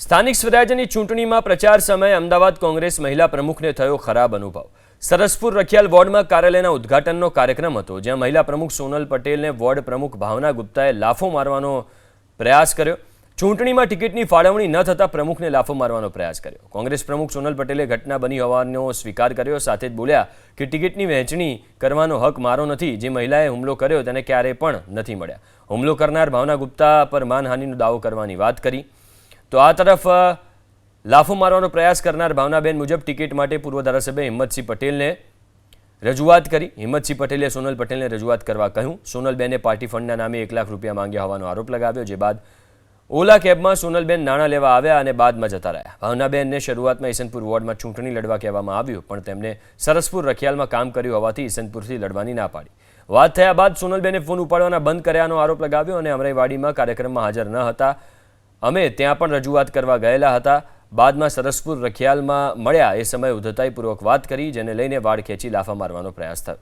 સ્થાનિક સ્વરાજ્યની ચૂંટણીમાં પ્રચાર સમયે અમદાવાદ કોંગ્રેસ મહિલા પ્રમુખને થયો ખરાબ અનુભવ। સરસપુર રખિયાલ વોર્ડમાં કાર્યાલયના ઉદ્ઘાટનનો કાર્યક્રમ હતો, જ્યાં મહિલા પ્રમુખ સોનલ પટેલને વોર્ડ પ્રમુખ ભાવના ગુપ્તાએ લાફો મારવાનો પ્રયાસ કર્યો। ચૂંટણીમાં ટિકિટની ફાળવણી ન થતાં પ્રમુખને લાફો મારવાનો પ્રયાસ કર્યો। કોંગ્રેસ પ્રમુખ સોનલ પટેલે ઘટના બની હોવાનો સ્વીકાર કર્યો, સાથે જ બોલ્યા કે ટિકિટની વહેંચણી કરવાનો હક મારો નથી। જે મહિલાએ હુમલો કર્યો તેને ક્યારેય પણ નથી મળ્યા। હુમલો કરનાર ભાવના ગુપ્તા પર માનહાનિનો દાવો કરવાની વાત કરી। તો આ તરફ લાફો મારવાનો પ્રયાસ કરનાર ભાવનાબેન મુજબ ટિકિટ માટે પૂર્વ ધારાસભ્ય હિંમતસિંહ પટેલને રજૂઆત કરી। હિંમતસિંહ પટેલે સોનલ પટેલને રજૂઆત કરવા કહ્યું। સોનલબેને પાર્ટી ફંડના નામે 1 લાખ રૂપિયા માંગ્યા હોવાનો આરોપ લગાવ્યો, જે બાદ ઓલા કેબમાં સોનલબેન નાણાં લેવા આવ્યા અને બાદમાં જતા રહ્યા। ભાવનાબેનને શરૂઆતમાં ઈસનપુર વોર્ડમાં ચૂંટણી લડવા કહેવામાં આવ્યું, પણ તેમણે સરસપુર રખિયાલમાં કામ કર્યું હોવાથી ઈસનપુરથી લડવાની ના પાડી। વાત થયા બાદ સોનલબેને ફોન ઉપાડવાના બંધ કર્યાનો આરોપ લગાવ્યો અને અમરાઈવાડીમાં કાર્યક્રમમાં હાજર ન હતા। અમે ત્યાં પણ રજૂઆત કરવા ગયેલા હતા। બાદમાં સરસપુર રખિયાલમાં મળ્યા એ સમયે ઉદ્ધતાઈપૂર્વક વાત કરી, જેને લઈને વાળ ખેંચી લાફા મારવાનો પ્રયાસ થયો।